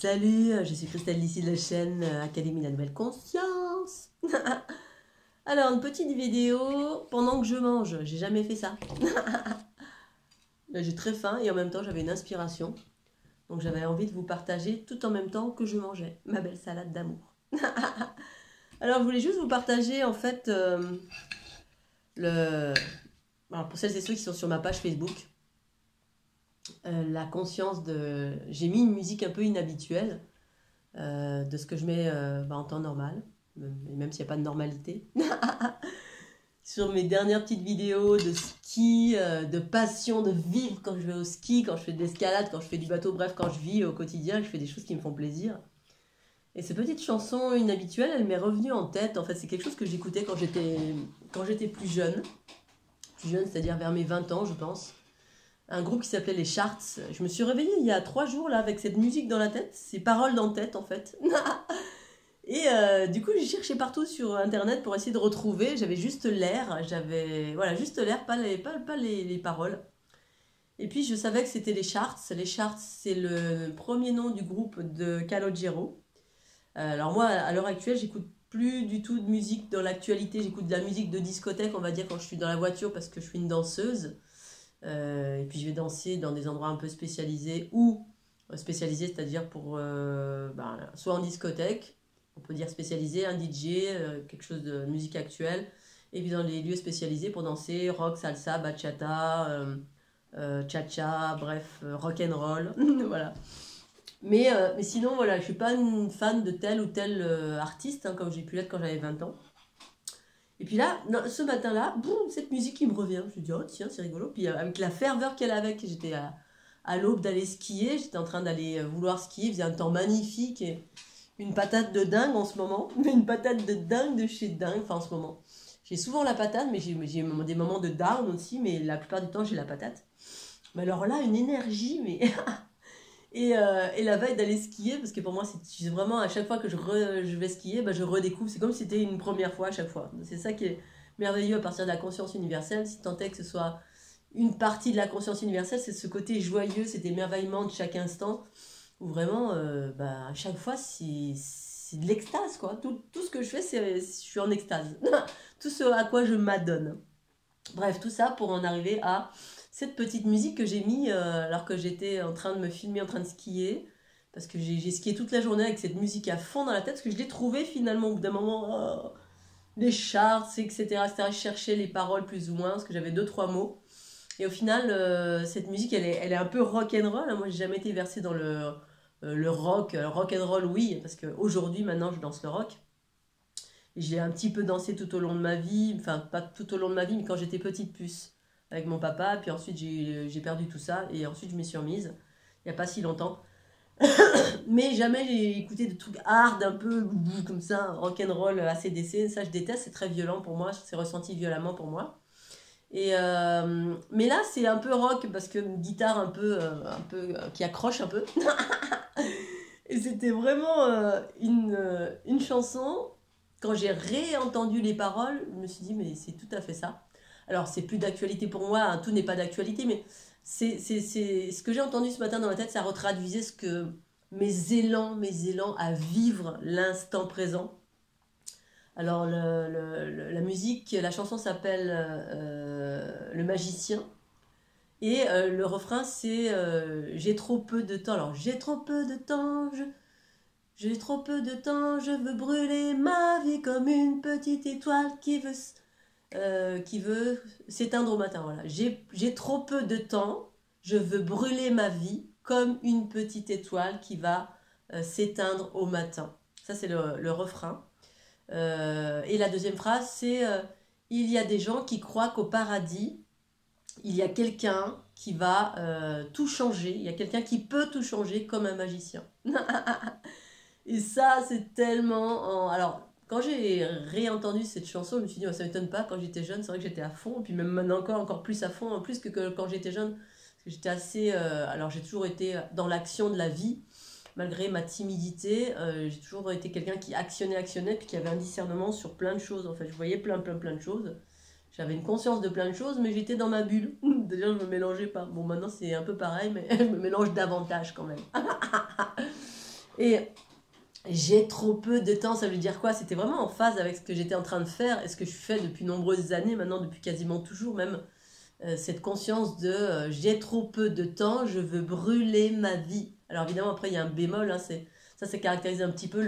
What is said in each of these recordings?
Salut, je suis Christelle d'ici de la chaîne Académie de la Nouvelle Conscience. Alors, une petite vidéo pendant que je mange. J'ai jamais fait ça. Là, j'ai très faim et en même temps, j'avais une inspiration. Donc, j'avais envie de vous partager tout en même temps que je mangeais ma belle salade d'amour. Alors, je voulais juste vous partager en fait Alors, pour celles et ceux qui sont sur ma page Facebook, la conscience de... J'ai mis une musique un peu inhabituelle de ce que je mets en temps normal, même s'il n'y a pas de normalité. Sur mes dernières petites vidéos de ski, de passion, de vivre quand je vais au ski, quand je fais de l'escalade, quand je fais du bateau, bref, quand je vis au quotidien, je fais des choses qui me font plaisir. Et ces petites chansons inhabituelles, elle m'est revenue en tête. En fait, c'est quelque chose que j'écoutais quand j'étais plus jeune. Plus jeune, c'est-à-dire vers mes 20 ans, je pense. Un groupe qui s'appelait les Charts. Je me suis réveillée il y a 3 jours là avec cette musique dans la tête, ces paroles dans la tête en fait. Et du coup j'ai cherché partout sur internet pour essayer de retrouver. J'avais juste l'air, juste l'air, pas les paroles. Et puis je savais que c'était les Charts. Les Charts, c'est le premier nom du groupe de Calogero. Alors moi à l'heure actuelle j'écoute plus du tout de musique dans l'actualité. J'écoute de la musique de discothèque, on va dire, quand je suis dans la voiture parce que je suis une danseuse. Et puis je vais danser dans des endroits un peu spécialisés ou spécialisés, c'est-à-dire pour soit en discothèque, on peut dire spécialisé, un DJ, quelque chose de musique actuelle, et puis dans les lieux spécialisés pour danser rock, salsa, bachata, cha-cha, bref, rock and roll, voilà. Mais sinon, voilà, je suis pas une fan de tel ou tel artiste, hein, comme j'ai pu l'être quand j'avais 20 ans. Et puis là, ce matin-là, boum, cette musique qui me revient. Je me dis, oh tiens, c'est rigolo. Puis avec la ferveur qu'elle avait, j'étais à l'aube d'aller skier. J'étais en train d'aller vouloir skier. Il faisait un temps magnifique et une patate de dingue en ce moment. Une patate de dingue de chez dingue, enfin en ce moment. J'ai souvent la patate, mais j'ai des moments de down aussi. Mais la plupart du temps, j'ai la patate. Mais alors là, une énergie, mais... Et la veille d'aller skier, parce que pour moi, c'est vraiment à chaque fois que je vais skier, je redécouvre. C'est comme si c'était une première fois à chaque fois. C'est ça qui est merveilleux à partir de la conscience universelle. Si tant est que ce soit une partie de la conscience universelle, c'est ce côté joyeux, cet émerveillement de chaque instant, où vraiment, à chaque fois, c'est de l'extase, quoi. Tout ce que je fais, je suis en extase. Tout ce à quoi je m'adonne. Bref, tout ça pour en arriver à cette petite musique que j'ai mis alors que j'étais en train de me filmer en train de skier. Parce que j'ai skié toute la journée avec cette musique à fond dans la tête. Parce que je l'ai trouvée finalement au bout d'un moment. Les charts, etc., etc. Je cherchais les paroles plus ou moins. Parce que j'avais 2-3 mots. Et au final, cette musique, elle est un peu rock'n'roll. Moi, j'ai jamais été versée dans le rock. Rock'n'roll, oui. Parce qu'aujourd'hui, maintenant, je danse le rock. Et j'ai un petit peu dansé tout au long de ma vie, enfin pas tout au long de ma vie, mais quand j'étais petite puce avec mon papa, puis ensuite j'ai perdu tout ça, et ensuite je m'y suis remise, il n'y a pas si longtemps. Mais jamais j'ai écouté de trucs hard, un peu comme ça, rock'n'roll, AC/DC, ça je déteste, c'est très violent pour moi, c'est ressenti violemment pour moi. Mais là c'est un peu rock, parce que une guitare un peu qui accroche un peu. Et c'était vraiment une chanson. Quand j'ai réentendu les paroles, je me suis dit, mais c'est tout à fait ça. Alors, c'est plus d'actualité pour moi, hein, tout n'est pas d'actualité, mais c'est ce que j'ai entendu ce matin dans ma tête, ça retraduisait mes élans à vivre l'instant présent. Alors, la musique, la chanson s'appelle Le Magicien. Et le refrain, c'est j'ai trop peu de temps. Alors, j'ai trop peu de temps, j'ai trop peu de temps, je veux brûler ma vie comme une petite étoile qui veut s'éteindre au matin. Voilà. J'ai trop peu de temps, je veux brûler ma vie comme une petite étoile qui va s'éteindre au matin. Ça, c'est le refrain. Et la deuxième phrase, c'est il y a des gens qui croient qu'au paradis, il y a quelqu'un qui va tout changer. Il y a quelqu'un qui peut tout changer comme un magicien. Et ça, c'est tellement... Alors, quand j'ai réentendu cette chanson, je me suis dit, ça ne m'étonne pas, quand j'étais jeune, c'est vrai que j'étais à fond, et puis même maintenant encore plus à fond, plus que quand j'étais jeune, parce que j'étais assez... alors, j'ai toujours été dans l'action de la vie, malgré ma timidité, j'ai toujours été quelqu'un qui actionnait, puis qui avait un discernement sur plein de choses, en fait. Je voyais plein de choses. J'avais une conscience de plein de choses, mais j'étais dans ma bulle. D'ailleurs, je me mélangeais pas. Bon, maintenant, c'est un peu pareil, mais je me mélange davantage quand même. Et j'ai trop peu de temps, ça veut dire quoi? C'était vraiment en phase avec ce que j'étais en train de faire et ce que je fais depuis nombreuses années, maintenant depuis quasiment toujours même, cette conscience de j'ai trop peu de temps, je veux brûler ma vie. Alors évidemment après il y a un bémol, hein, ça caractérise un petit peu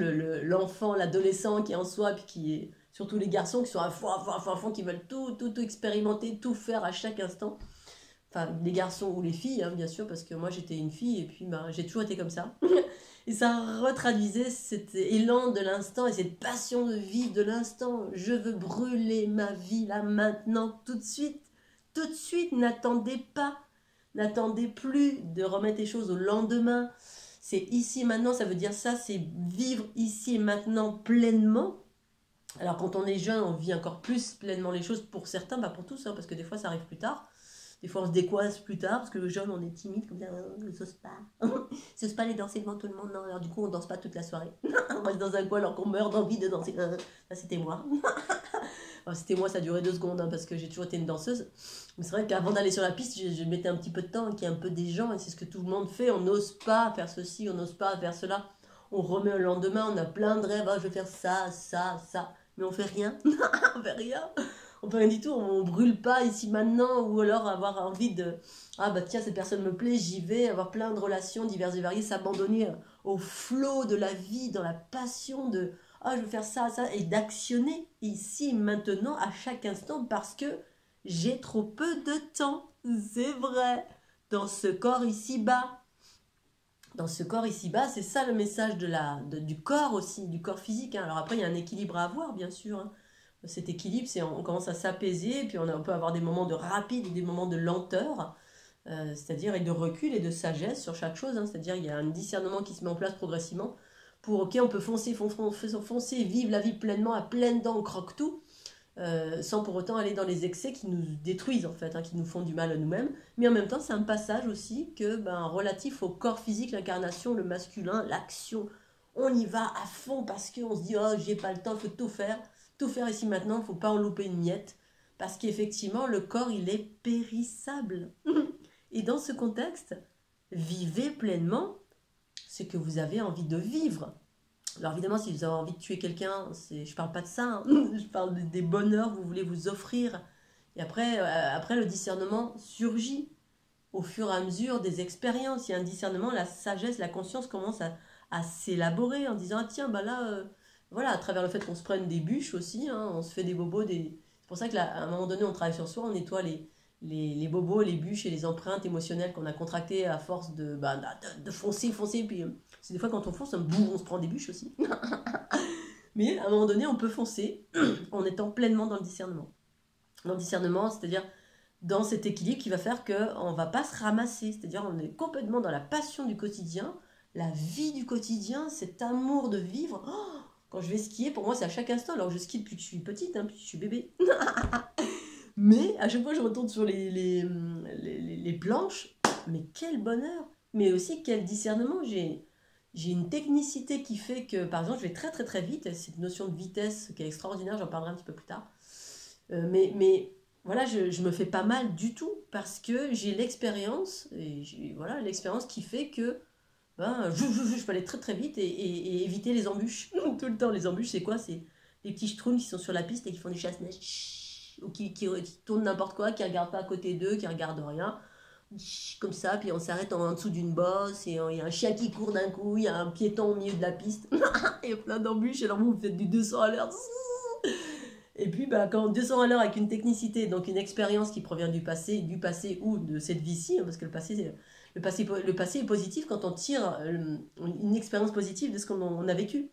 l'enfant, l'adolescent qui est en soi, puis qui est surtout les garçons qui sont à fond, qui veulent tout expérimenter, tout faire à chaque instant. Enfin, les garçons ou les filles, hein, bien sûr, parce que moi j'étais une fille et puis ben, j'ai toujours été comme ça. Et ça retraduisait cet élan de l'instant et cette passion de vivre de l'instant. Je veux brûler ma vie là, maintenant, tout de suite. Tout de suite, n'attendez pas. N'attendez plus de remettre les choses au lendemain. C'est ici maintenant, ça veut dire ça, c'est vivre ici et maintenant pleinement. Alors quand on est jeune, on vit encore plus pleinement les choses pour certains, pas pour tous, hein, parce que des fois ça arrive plus tard. Des fois on se décoise plus tard, parce que le jeune on est timide, comme ça, on n'ose pas. On n'ose pas aller danser devant tout le monde, non. Alors du coup on danse pas toute la soirée. On reste dans un coin alors qu'on meurt d'envie de danser. Ça c'était moi. Alors, c'était moi, ça a duré 2 secondes, hein, parce que j'ai toujours été une danseuse. Mais c'est vrai qu'avant d'aller sur la piste, je mettais un petit peu de temps, qu'il y ait un peu des gens, et c'est ce que tout le monde fait. On n'ose pas faire ceci, on n'ose pas faire cela. On remet le lendemain, on a plein de rêves, ah, je vais faire ça, ça, ça. Mais on fait rien. On fait rien. On fait rien du tout, on brûle pas ici maintenant, ou alors avoir envie de ah bah tiens, cette personne me plaît, j'y vais, avoir plein de relations diverses et variées, s'abandonner au flot de la vie, dans la passion de ah je veux faire ça, ça, et d'actionner ici maintenant à chaque instant parce que j'ai trop peu de temps, c'est vrai, dans ce corps ici-bas. Dans ce corps ici-bas, c'est ça le message du corps aussi, du corps physique, hein. Alors après, il y a un équilibre à avoir, bien sûr, hein. Cet équilibre, c'est on commence à s'apaiser, puis on peut avoir des moments de rapide et des moments de lenteur, c'est-à-dire et de recul et de sagesse sur chaque chose, hein. C'est-à-dire il y a un discernement qui se met en place progressivement pour, ok, on peut foncer, vivre la vie pleinement, à pleines dents, on croque tout, sans pour autant aller dans les excès qui nous détruisent en fait, hein, qui nous font du mal à nous-mêmes. Mais en même temps, c'est un passage aussi que, relatif au corps physique, l'incarnation, le masculin, l'action. On y va à fond parce qu'on se dit, oh, j'ai pas le temps, il faut tout faire ici maintenant, il ne faut pas en louper une miette. Parce qu'effectivement, le corps, il est périssable. Et dans ce contexte, vivez pleinement ce que vous avez envie de vivre. Alors évidemment, si vous avez envie de tuer quelqu'un, je ne parle pas de ça, hein. Je parle des bonheurs que vous voulez vous offrir. Et après, le discernement surgit au fur et à mesure des expériences. Il y a un discernement, la sagesse, la conscience commence à s'élaborer en disant, ah, tiens, bah là, voilà, à travers le fait qu'on se prenne des bûches aussi, hein, on se fait des bobos. C'est pour ça qu'à un moment donné, on travaille sur soi, on nettoie les bobos, les bûches et les empreintes émotionnelles qu'on a contractées à force de foncer. Puis c'est des fois quand on fonce, boum, on se prend des bûches aussi. Mais à un moment donné, on peut foncer en étant pleinement dans le discernement. Dans le discernement, c'est-à-dire dans cet équilibre qui va faire qu'on ne va pas se ramasser. C'est-à-dire on est complètement dans la passion du quotidien, la vie du quotidien, cet amour de vivre. Oh, quand je vais skier, pour moi, c'est à chaque instant. Alors je skie depuis que je suis petite, hein, depuis que je suis bébé. Mais à chaque fois, je retourne sur les planches. Mais quel bonheur! Mais aussi quel discernement! J'ai une technicité qui fait que, par exemple, je vais très très très vite. Cette notion de vitesse qui est extraordinaire, j'en parlerai un petit peu plus tard. Mais voilà, je me fais pas mal du tout parce que j'ai l'expérience. Et voilà, l'expérience qui fait que je peux aller très très vite et éviter les embûches. Tout le temps, les embûches, c'est quoi? C'est les petits schtroumpfs qui sont sur la piste et qui font des chasse-neige. Ou qui tournent n'importe quoi, qui ne regardent pas à côté d'eux, qui ne regardent rien. Comme ça, puis on s'arrête en dessous d'une bosse, et il y a un chien qui court d'un coup, il y a un piéton au milieu de la piste, il y a plein d'embûches, et alors vous faites du 200 à l'heure. Et puis quand 200 à l'heure avec une technicité, donc une expérience qui provient du passé ou de cette vie-ci, hein, parce que le passé est positif quand on tire une expérience positive de ce qu'on a vécu.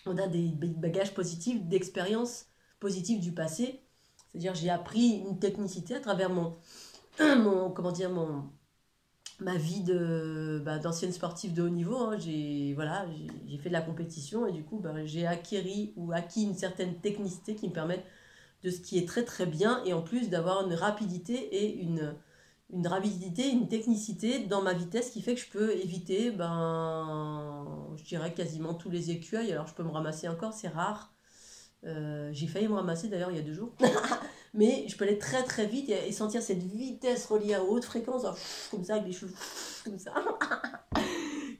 On a des bagages positifs, d'expériences positives du passé. C'est-à-dire j'ai appris une technicité à travers ma vie d'ancienne sportive de haut niveau, hein. J'ai fait de la compétition et du coup j'ai acquis une certaine technicité qui me permet de ce qui est très très bien et en plus d'avoir une rapidité et une technicité dans ma vitesse qui fait que je peux éviter je dirais quasiment tous les écueils. Alors je peux me ramasser encore, c'est rare. J'ai failli me ramasser d'ailleurs il y a 2 jours. Mais je peux aller très très vite et sentir cette vitesse reliée à haute fréquence, comme ça, avec les cheveux comme ça,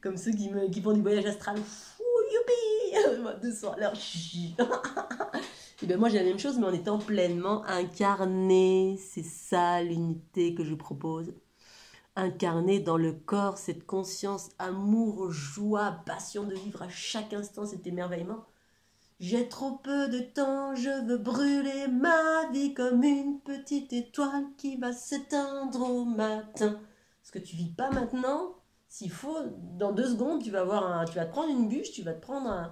Comme ceux qui font du voyage astral. Fou, youpi 200 à l'heure. Et bien moi j'ai la même chose, mais en étant pleinement incarné. C'est ça l'unité que je propose. Incarné dans le corps, cette conscience, amour, joie, passion de vivre à chaque instant cet émerveillement. J'ai trop peu de temps, je veux brûler ma vie comme une petite étoile qui va s'éteindre au matin. Parce que tu vis pas maintenant, s'il faut, dans 2 secondes, tu vas te prendre une bûche, tu vas te prendre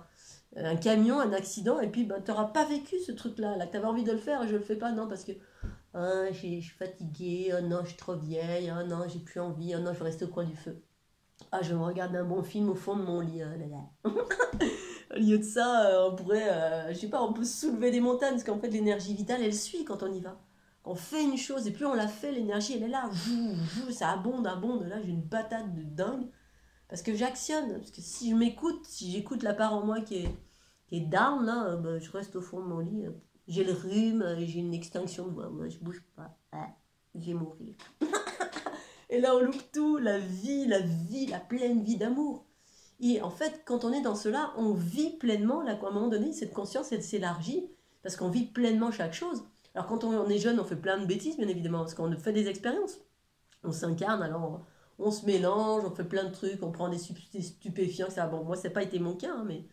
un camion, un accident, et puis ben, tu n'auras pas vécu ce truc-là, là, que tu avais envie de le faire et je le fais pas, non, parce que je suis fatiguée, oh non, je suis trop vieille, oh non, j'ai plus envie, oh non, je vais rester au coin du feu. Ah, je vais me regarder un bon film au fond de mon lit, oh là là. Au lieu de ça, on pourrait, je sais pas, on peut soulever des montagnes, parce qu'en fait, l'énergie vitale, elle suit quand on y va. Quand on fait une chose, et plus on la fait, l'énergie, elle est là, ça abonde, abonde. Là, j'ai une patate de dingue, parce que j'actionne. Parce que si je m'écoute, si j'écoute la part en moi qui est down, là, ben, je reste au fond de mon lit. J'ai le rhume, j'ai une extinction de voix, moi, je bouge pas, je vais mourir. Et là, on loupe tout, la vie, la pleine vie d'amour. Et en fait, quand on est dans cela, on vit pleinement, là, à un moment donné, cette conscience, elle s'élargit, parce qu'on vit pleinement chaque chose. Alors quand on est jeune, on fait plein de bêtises, bien évidemment, parce qu'on fait des expériences. On s'incarne, alors on se mélange, on fait plein de trucs, on prend des stupéfiants, ça. Bon, moi, ça n'a pas été mon cas, hein, mais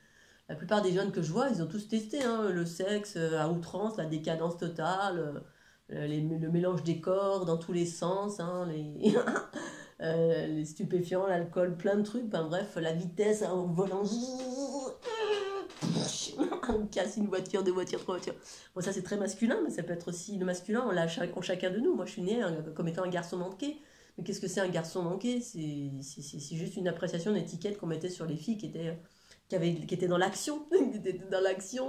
la plupart des jeunes que je vois, ils ont tous testé, hein, le sexe à outrance, la décadence totale, le mélange des corps dans tous les sens, hein, les stupéfiants, l'alcool, plein de trucs, ben bref, la vitesse hein, au volant, on casse une voiture, 2 voitures, 3 voitures. Bon, ça c'est très masculin, mais ça peut être aussi le masculin, on l'a en chacun de nous. Moi je suis née comme étant un garçon manqué. Mais qu'est-ce que c'est un garçon manqué? C'est juste une appréciation, une étiquette qu'on mettait sur les filles qui étaient dans l'action,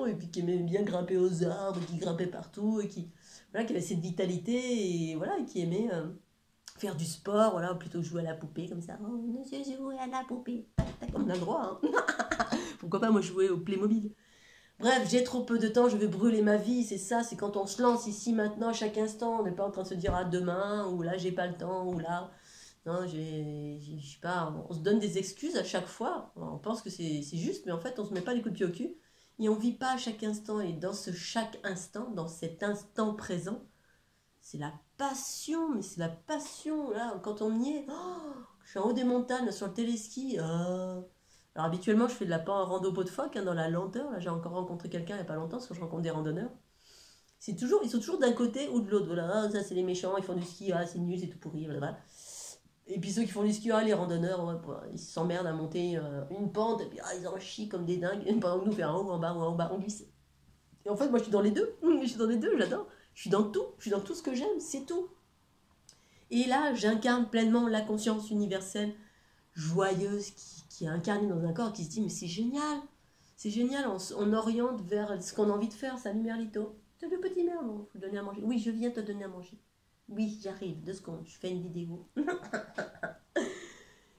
et puis qui aimaient bien grimper aux arbres, qui grimpaient partout, et qui avaient cette vitalité, et voilà, et qui aimaient faire du sport, voilà, plutôt jouer à la poupée, comme ça. Oh, monsieur, jouer à la poupée. On a le droit, hein. Pourquoi pas, moi, jouer au Playmobil. Bref, j'ai trop peu de temps, je vais brûler ma vie, c'est ça, c'est quand on se lance ici, maintenant, à chaque instant, on n'est pas en train de se dire, ah, demain, ou là, j'ai pas le temps, ou là, non, je sais pas, on se donne des excuses à chaque fois, on pense que c'est juste, mais en fait, on se met pas les coups de pied au cul, et on vit pas à chaque instant, et dans ce chaque instant, dans cet instant présent, c'est la passion, mais c'est la passion, là, quand on y est, je suis en haut des montagnes, sur le téléski, Alors habituellement, je fais de la rando pot de phoque, hein, dans la lenteur, là, j'ai encore rencontré quelqu'un il n'y a pas longtemps, parce que je rencontre des randonneurs, ils sont toujours d'un côté ou de l'autre, voilà, ça c'est les méchants, ils font du ski, c'est nul, c'est tout pourri, voilà. Et puis ceux qui font du ski, les randonneurs, ouais, ils s'emmerdent à monter une pente, et puis ils en chient comme des dingues, pendant que nous, faire un haut, en bas, on glisse. Et en fait, moi je suis dans les deux, j'adore. Je suis dans tout ce que j'aime, c'est tout. Et là, j'incarne pleinement la conscience universelle, joyeuse, qui est incarnée dans un corps qui se dit, mais c'est génial, on oriente vers ce qu'on a envie de faire, salut Merlito. C'est le petit merle, il faut donner à manger. Oui, je viens te donner à manger. Oui, j'arrive, 2 secondes, je fais une vidéo.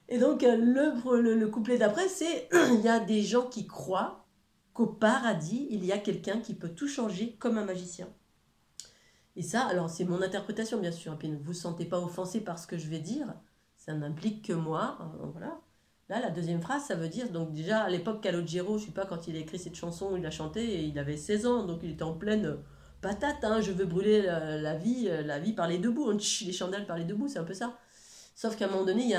Et donc, le couplet d'après, c'est, il y a des gens qui croient qu'au paradis, il y a quelqu'un qui peut tout changer comme un magicien. Et ça, alors c'est mon interprétation bien sûr, et puis ne vous sentez pas offensé par ce que je vais dire, ça n'implique que moi, voilà. Là, la deuxième phrase, ça veut dire, donc déjà à l'époque Calogero, je ne sais pas, quand il a écrit cette chanson, il l'a chantée, et il avait 16 ans, donc il était en pleine patate, hein, je veux brûler la vie par les deux bouts, les chandelles par les deux bouts, c'est un peu ça. Sauf qu'à un moment donné,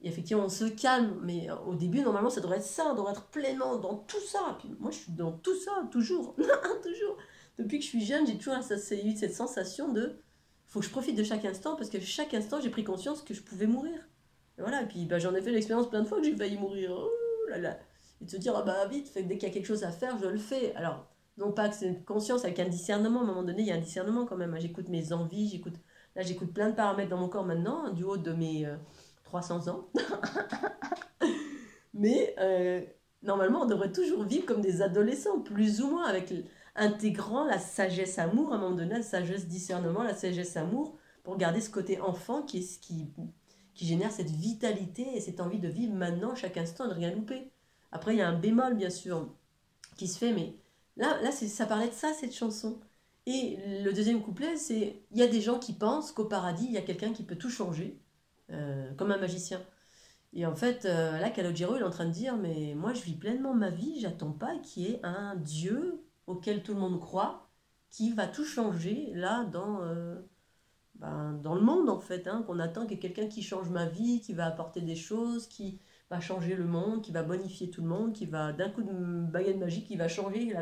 effectivement, on se calme, mais au début, normalement, ça devrait être ça, on devrait être pleinement dans tout ça. Puis moi, je suis dans tout ça, toujours, toujours. Depuis que je suis jeune, j'ai toujours eu cette sensation de faut que je profite de chaque instant, parce que chaque instant, j'ai pris conscience que je pouvais mourir. Et voilà, et puis j'en ai fait l'expérience plein de fois que j'ai failli mourir. Oh là là. Et de se dire, vite, dès qu'il y a quelque chose à faire, je le fais. Alors, non pas que c'est une conscience avec un discernement, à un moment donné, il y a un discernement quand même. J'écoute mes envies, j'écoute plein de paramètres dans mon corps maintenant, du haut de mes 300 ans. Mais normalement, on devrait toujours vivre comme des adolescents, plus ou moins, intégrant la sagesse amour, à un moment donné, la sagesse discernement, la sagesse amour, pour garder ce côté enfant qui génère cette vitalité et cette envie de vivre maintenant, chaque instant, de rien louper. Après, il y a un bémol, bien sûr, qui se fait, mais là ça parlait de ça, cette chanson. Et le deuxième couplet, c'est, il y a des gens qui pensent qu'au paradis, il y a quelqu'un qui peut tout changer, comme un magicien. Et en fait, là, Calogero, il est en train de dire, mais moi, je vis pleinement ma vie, j'attends pas qu'il y ait un Dieu auquel tout le monde croit, qui va tout changer, là, dans le monde, en fait, hein, qu'on attend qu'il y ait quelqu'un qui change ma vie, qui va apporter des choses, qui va changer le monde, qui va bonifier tout le monde, qui va, d'un coup de baguette magique, qui va changer,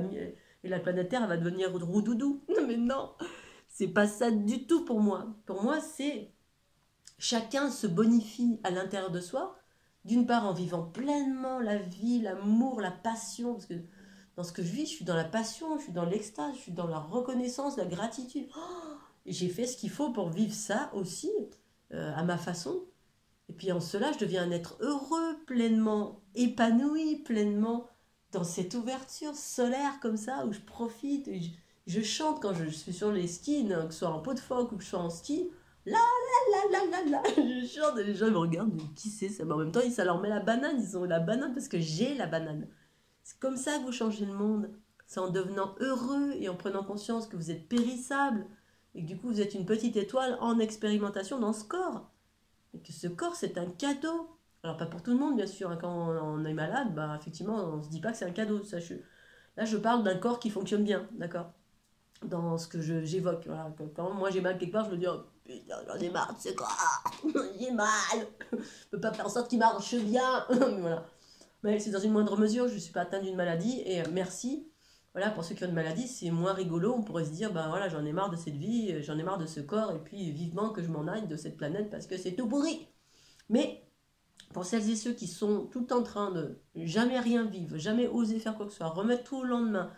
et la planète Terre, elle va devenir roudoudou. Mais non, c'est pas ça du tout pour moi. Pour moi, c'est chacun se bonifie à l'intérieur de soi, d'une part en vivant pleinement la vie, l'amour, la passion, parce que dans ce que je vis, je suis dans la passion, je suis dans l'extase, je suis dans la reconnaissance, la gratitude. Oh, et j'ai fait ce qu'il faut pour vivre ça aussi, à ma façon. Et puis en cela, je deviens un être heureux, pleinement épanoui, pleinement dans cette ouverture solaire comme ça, où je profite, et je chante quand je suis sur les skis, que ce soit en pot de phoque ou que je sois en ski. Là, je chante et les gens ils me regardent, mais qui c'est ça? Mais en même temps, ça leur met la banane, ils ont la banane parce que j'ai la banane. C'est comme ça que vous changez le monde. C'est en devenant heureux et en prenant conscience que vous êtes périssable et que du coup vous êtes une petite étoile en expérimentation dans ce corps. Et que ce corps c'est un cadeau. Alors pas pour tout le monde bien sûr, hein. Quand on est malade, bah effectivement on se dit pas que c'est un cadeau. Là je parle d'un corps qui fonctionne bien, d'accord? Dans ce que j'évoque. Voilà. Quand moi j'ai mal quelque part, je me dis, oh putain, j'en ai marre de ce corps, j'ai mal, je peux pas faire en sorte qu'il marche bien. Voilà. Mais c'est dans une moindre mesure, je ne suis pas atteinte d'une maladie, et merci. Voilà, pour ceux qui ont une maladie, c'est moins rigolo, on pourrait se dire, ben voilà, j'en ai marre de cette vie, j'en ai marre de ce corps, et puis vivement que je m'en aille de cette planète parce que c'est tout pourri. Mais pour celles et ceux qui sont tout en train de jamais rien vivre, jamais oser faire quoi que ce soit, remettre tout au lendemain,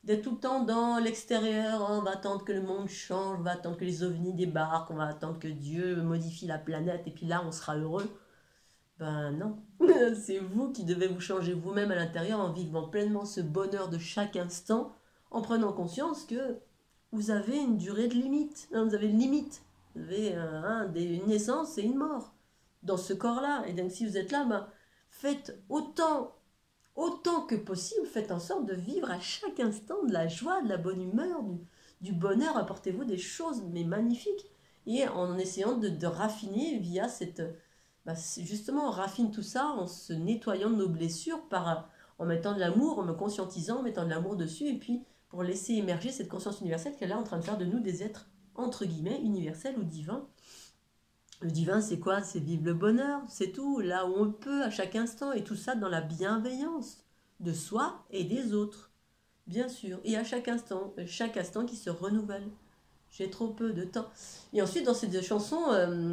d'être tout le temps dans l'extérieur, on va attendre que le monde change, on va attendre que les ovnis débarquent, on va attendre que Dieu modifie la planète, et puis là on sera heureux. Ben non, c'est vous qui devez vous changer vous-même à l'intérieur en vivant pleinement ce bonheur de chaque instant, en prenant conscience que vous avez une durée de limite, vous avez une limite, vous avez une naissance et une mort dans ce corps-là. Et donc si vous êtes là, ben, faites autant que possible, faites en sorte de vivre à chaque instant de la joie, de la bonne humeur, du bonheur, apportez-vous des choses mais magnifiques, et en essayant de raffiner via cette... Bah, justement, on raffine tout ça en se nettoyant de nos blessures, en mettant de l'amour, en me conscientisant, en mettant de l'amour dessus, et puis pour laisser émerger cette conscience universelle qu'elle est là en train de faire de nous des êtres, entre guillemets, universels ou divins. Le divin, c'est quoi? C'est vivre le bonheur, c'est tout, là où on peut, à chaque instant, et tout ça dans la bienveillance de soi et des autres, bien sûr, et à chaque instant qui se renouvelle. J'ai trop peu de temps. Et ensuite, dans ces deux chansons,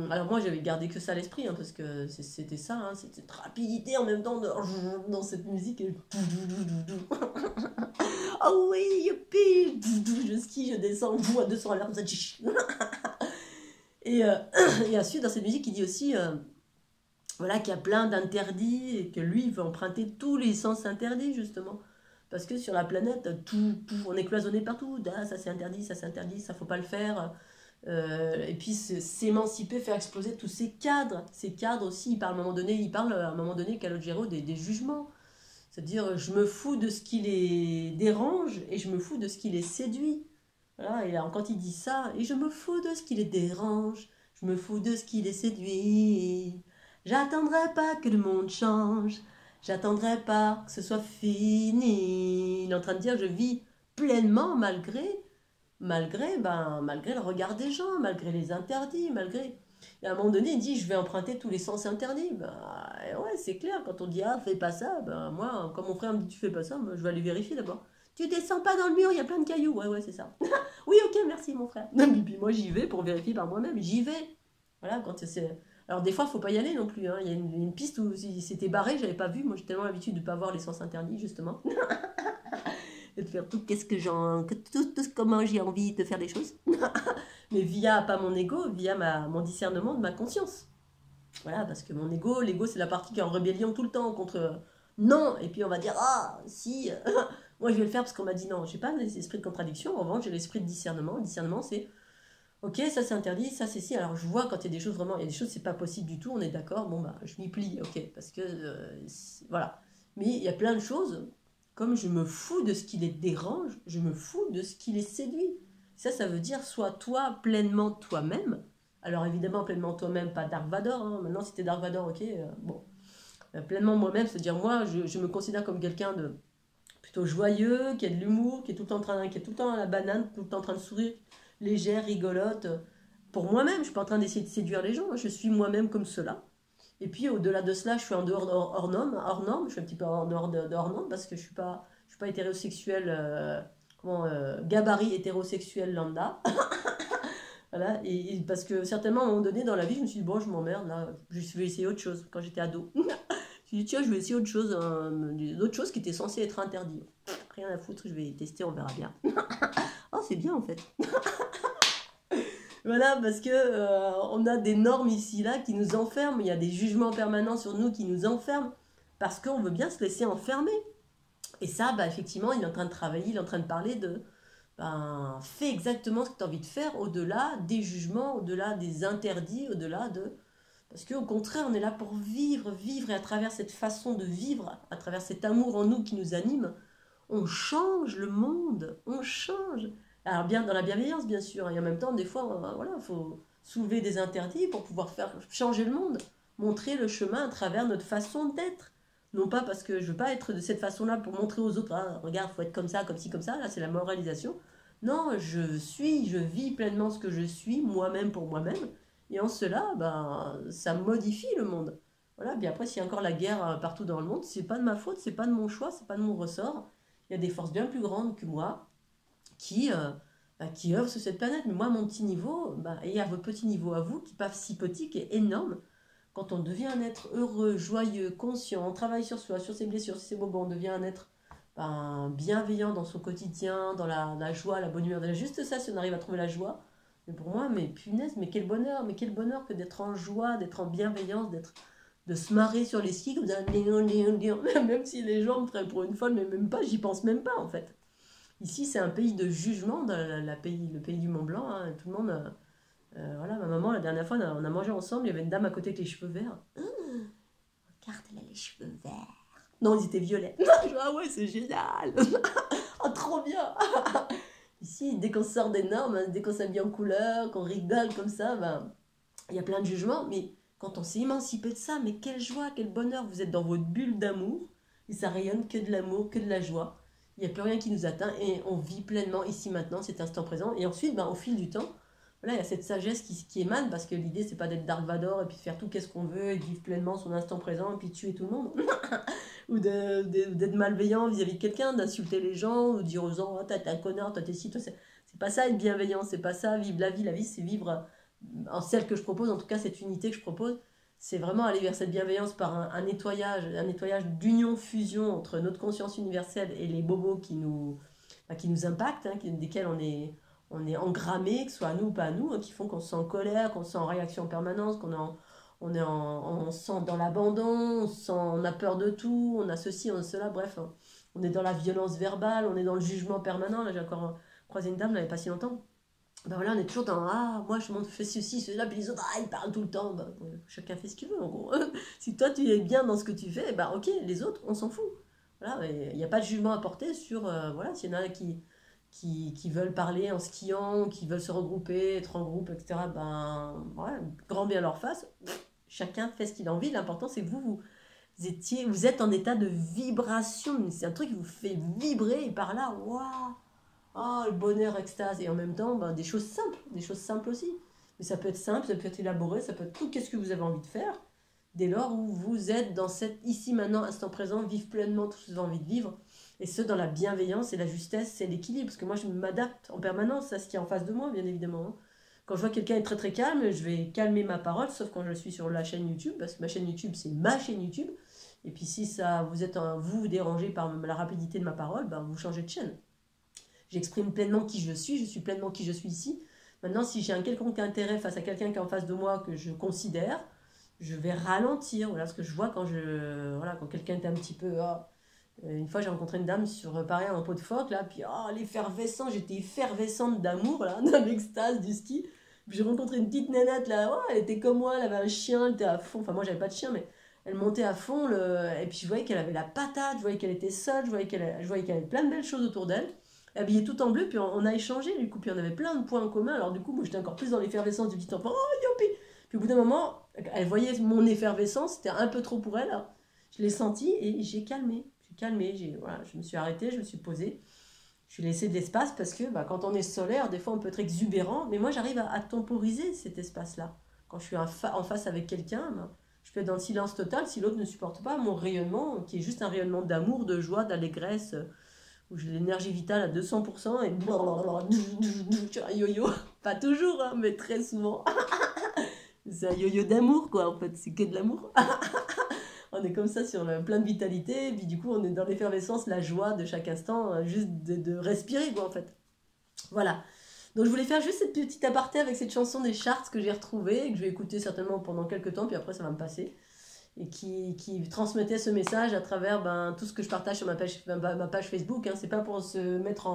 alors moi j'avais gardé que ça à l'esprit, hein, parce que c'était ça, hein, c'était cette rapidité en même temps dans cette musique. Oh oui, youpi, je skie, je descends à 200 à l'heure, comme ça. Et, et ensuite, dans cette musique, il dit aussi voilà, qu'il y a plein d'interdits et que lui, il veut emprunter tous les sens interdits, justement. Parce que sur la planète, on est cloisonné partout. Ah, ça c'est interdit, ça faut pas le faire. Et puis s'émanciper, faire exploser tous ces cadres. Ces cadres aussi, il parle à un moment donné, Calogero, des jugements. C'est-à-dire, je me fous de ce qui les dérange et je me fous de ce qui les séduit. Voilà, et alors, quand il dit ça, et je me fous de ce qui les dérange, je me fous de ce qui les séduit. J'attendrai pas que le monde change. J'attendrai pas que ce soit fini. Il est en train de dire je vis pleinement malgré le regard des gens, malgré les interdits, malgré... Et à un moment donné, il dit je vais emprunter tous les sens interdits. Ouais, c'est clair, quand on dit ah, fais pas ça, moi, quand mon frère me dit tu fais pas ça, je vais aller vérifier d'abord. Tu descends pas dans le mur, il y a plein de cailloux. Ouais, c'est ça. Oui, ok, merci mon frère. Puis moi j'y vais pour vérifier par moi-même, j'y vais. Voilà, quand c'est... Alors des fois, il ne faut pas y aller non plus, hein. Il y a une piste où si c'était barré, j'avais pas vu. Moi, j'ai tellement l'habitude de ne pas voir les sens interdits, justement. Et de faire tout, comment j'ai envie de faire les choses. Mais via, pas mon ego, via mon discernement de ma conscience. Voilà, parce que l'ego, c'est la partie qui est en rébellion tout le temps contre non. Et puis on va dire, ah, si, moi je vais le faire parce qu'on m'a dit non. Je n'ai pas l'esprit de contradiction, en revanche, j'ai l'esprit de discernement. Le discernement, c'est... Ok, ça c'est interdit, ça c'est si. Alors je vois quand il y a des choses vraiment, il y a des choses c'est pas possible du tout, on est d'accord, bon bah je m'y plie, ok, parce que voilà. Mais il y a plein de choses, comme je me fous de ce qui les dérange, je me fous de ce qui les séduit. Ça veut dire sois toi pleinement toi-même. Alors évidemment pleinement toi-même, pas Dark Vador, hein. Maintenant si t'es Dark Vador, ok, bon. pleinement moi-même, c'est-à-dire moi, je me considère comme quelqu'un de plutôt joyeux, qui a de l'humour, qui est tout le temps qui est tout le temps à la banane, tout le temps en train de sourire, légère, rigolote. Pour moi-même, je suis pas en train d'essayer de séduire les gens, je suis moi-même comme cela. Et puis au-delà de cela, je suis en dehors hors norme, je suis un petit peu en dehors de hors norme parce que je suis pas hétérosexuel, gabarit hétérosexuel lambda. Voilà, et parce que certainement à un moment donné dans la vie, je me suis dit, bon, je m'emmerde là, je vais essayer autre chose quand j'étais ado. Je me suis dit, tiens, je vais essayer autre chose qui était censée être interdit. Rien à foutre, je vais tester, on verra bien. Oh, c'est bien en fait. Voilà, parce que on a des normes ici, là, qui nous enferment. Il y a des jugements permanents sur nous qui nous enferment parce qu'on veut bien se laisser enfermer. Et ça, bah, effectivement, il est en train de travailler, il est en train de parler de fais exactement ce que tu as envie de faire au-delà des jugements, au-delà des interdits, au-delà de... Parce qu'au contraire, on est là pour vivre, vivre, et à travers cette façon de vivre, à travers cet amour en nous qui nous anime, on change le monde, on change. Alors bien dans la bienveillance, bien sûr, et en même temps, des fois, voilà, faut soulever des interdits pour pouvoir faire changer le monde, montrer le chemin à travers notre façon d'être. Non pas parce que je veux pas être de cette façon-là pour montrer aux autres, ah, regarde, faut être comme ça, comme ci, comme ça, là c'est la moralisation. Non, je vis pleinement ce que je suis, moi-même pour moi-même, et en cela, ben, ça modifie le monde. Voilà, bien après, s'il y a encore la guerre partout dans le monde, c'est pas de ma faute, c'est pas de mon choix, c'est pas de mon ressort. Il y a des forces bien plus grandes que moi qui œuvrent sur cette planète. Mais moi, mon petit niveau, et à votre petit niveau à vous, qui n'est pas si petit, qui est énorme, quand on devient un être heureux, joyeux, conscient, on travaille sur soi, sur ses blessures, sur ses bobos, on devient un être bienveillant dans son quotidien, dans la joie, la bonne humeur. Déjà, juste ça, si on arrive à trouver la joie, mais pour moi, mais punaise, mais quel bonheur que d'être en joie, d'être en bienveillance, de se marrer sur les skis comme ça, même si les gens me prennent pour une folle, mais même pas, j'y pense même pas en fait. Ici, c'est un pays de jugement, dans le pays du Mont Blanc, hein, tout le monde... voilà, ma maman, la dernière fois, on a mangé ensemble, il y avait une dame à côté avec les cheveux verts. Regarde, elle a les cheveux verts. Non, ils étaient violets. Ah ouais, c'est génial. Oh, trop bien. Ici, dès qu'on sort des normes, dès qu'on s'habille en couleur, qu'on rigole comme ça, il y a plein de jugements, mais quand on s'est émancipé de ça, mais quelle joie, quel bonheur. Vous êtes dans votre bulle d'amour, et ça rayonne que de l'amour, que de la joie. Il n'y a plus rien qui nous atteint, et on vit pleinement ici, maintenant, cet instant présent. Et ensuite, au fil du temps, voilà, il y a cette sagesse qui émane, parce que l'idée, c'est pas d'être Dark Vador et puis de faire tout qu'est-ce qu'on veut et de vivre pleinement son instant présent et puis de tuer tout le monde. Ou d'être malveillant vis-à-vis de quelqu'un, d'insulter les gens, ou de dire aux gens, oh, t'es un connard, toi t'es ci, toi c'est pas ça être bienveillant, c'est pas ça, vivre la vie c'est vivre, en celle que je propose, en tout cas cette unité que je propose, c'est vraiment aller vers cette bienveillance par un nettoyage d'union, fusion entre notre conscience universelle et les bobos qui nous impactent, hein, desquels on est engrammé, que ce soit à nous ou pas à nous, hein, qui font qu'on se sent en colère, qu'on se sent en réaction en permanence, on se sent dans l'abandon, on a peur de tout, on a ceci, on a cela, bref, hein. On est dans la violence verbale, on est dans le jugement permanent. Là, j'ai encore croisé une dame, il n'y avait pas si longtemps. Voilà, on est toujours dans, moi je fais ceci, cela, puis les autres, ils parlent tout le temps. Chacun fait ce qu'il veut, en gros. Si toi tu es bien dans ce que tu fais, ok, les autres, on s'en fout. Voilà, il n'y a pas de jugement à porter sur, voilà, s'il y en a qui veulent parler en skiant, qui veulent se regrouper, être en groupe, etc., voilà, grand bien leur face. Chacun fait ce qu'il a envie. L'important, c'est que vous êtes en état de vibration. C'est un truc qui vous fait vibrer et par là, waouh, oh, le bonheur, extase. Et en même temps, des choses simples aussi. Mais ça peut être simple, ça peut être élaboré, ça peut être tout qu'est-ce que vous avez envie de faire. Dès lors où vous êtes dans cet ici, maintenant, instant présent, vivre pleinement tout ce que vous avez envie de vivre. Et ce, dans la bienveillance et la justesse, c'est l'équilibre. Parce que moi, je m'adapte en permanence à ce qui est en face de moi, bien évidemment. Quand je vois quelqu'un être très très calme, je vais calmer ma parole, sauf quand je suis sur la chaîne YouTube, parce que ma chaîne YouTube, c'est ma chaîne YouTube. Et puis si ça vous dérangez par la rapidité de ma parole, vous changez de chaîne. J'exprime pleinement qui je suis pleinement qui je suis ici. Maintenant, si j'ai un quelconque intérêt face à quelqu'un qui est en face de moi, que je considère, je vais ralentir. Voilà ce que je vois quand quelqu'un est un petit peu... une fois, j'ai rencontré une dame sur pareil en pot de phoque, là, puis l'effervescence, j'étais effervescente d'amour, là, dans l'extase du ski. Puis j'ai rencontré une petite nénette, là, elle était comme moi, elle avait un chien, elle était à fond. Enfin, moi, j'avais pas de chien, mais elle montait à fond. Et puis je voyais qu'elle avait la patate, je voyais qu'elle était seule, je voyais qu'elle avait plein de belles choses autour d'elle. Habillée tout en bleu, puis on a échangé, du coup, puis on avait plein de points en commun. Alors, du coup, moi, j'étais encore plus dans l'effervescence du petit enfant. Oh, youpi! Puis au bout d'un moment, elle voyait mon effervescence, c'était un peu trop pour elle, hein. Je l'ai senti et j'ai calmé. Voilà, je me suis arrêtée, je me suis posée. Je lui ai laissé de l'espace parce que bah, quand on est solaire, des fois on peut être exubérant, mais moi j'arrive à temporiser cet espace-là. Quand je suis en face avec quelqu'un, bah, je peux être dans le silence total si l'autre ne supporte pas mon rayonnement, qui est juste un rayonnement d'amour, de joie, d'allégresse, où j'ai l'énergie vitale à 200% et je suis un yo-yo. Pas toujours, hein, mais très souvent. C'est un yo-yo d'amour, quoi, en fait, c'est que de l'amour. On est comme ça sur plein de vitalité, et puis du coup on est dans l'effervescence, la joie de chaque instant, juste de respirer, quoi, en fait. Voilà. Donc je voulais faire juste cette petite aparté avec cette chanson des Charts que j'ai retrouvée, et que je vais écouter certainement pendant quelques temps, puis après ça va me passer. Et qui transmettait ce message à travers tout ce que je partage sur ma page Facebook. Hein. C'est pas pour se mettre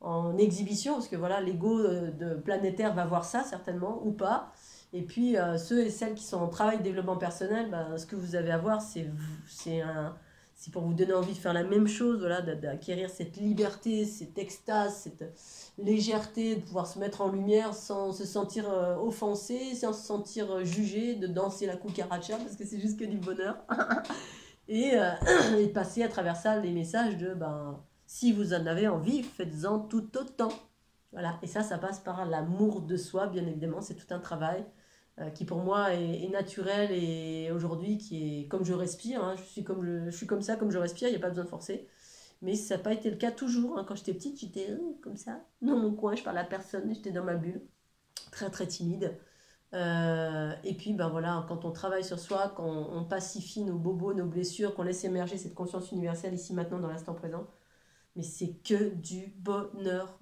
en exhibition, parce que voilà, l'ego de planétaire va voir ça certainement, ou pas. Et puis ceux et celles qui sont en travail de développement personnel, ce que vous avez à voir, c'est pour vous donner envie de faire la même chose, voilà, d'acquérir cette liberté, cette extase, cette légèreté, de pouvoir se mettre en lumière sans se sentir offensé, sans se sentir jugé, de danser la cucaracha, parce que c'est juste que du bonheur. et, et de passer à travers ça les messages de, si vous en avez envie, faites-en tout autant. Voilà, et ça passe par l'amour de soi, bien évidemment, c'est tout un travail qui pour moi est naturel et aujourd'hui qui est comme je respire, hein, je suis comme ça, comme je respire, il n'y a pas besoin de forcer. Mais ça n'a pas été le cas toujours. Hein. Quand j'étais petite, j'étais comme ça, dans mon coin, je parlais à personne, j'étais dans ma bulle, très très timide. Et puis voilà, quand on travaille sur soi, quand on pacifie nos bobos, nos blessures, qu'on laisse émerger cette conscience universelle ici maintenant dans l'instant présent, mais c'est que du bonheur,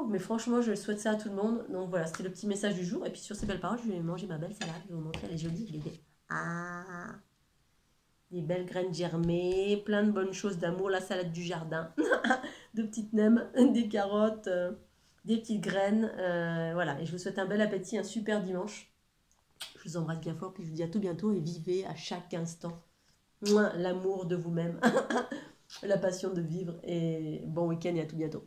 mais franchement, je souhaite ça à tout le monde. Donc voilà, c'était le petit message du jour. Et puis sur ces belles paroles, je vais manger ma belle salade. Je vais vous montrer, elle est jolie. Des belles graines germées, plein de bonnes choses d'amour, la salade du jardin, de petites nems, des carottes, des petites graines. Voilà, et je vous souhaite un bel appétit, un super dimanche. Je vous embrasse bien fort, puis je vous dis à tout bientôt et vivez à chaque instant l'amour de vous-même, la passion de vivre. Et bon week-end et à tout bientôt.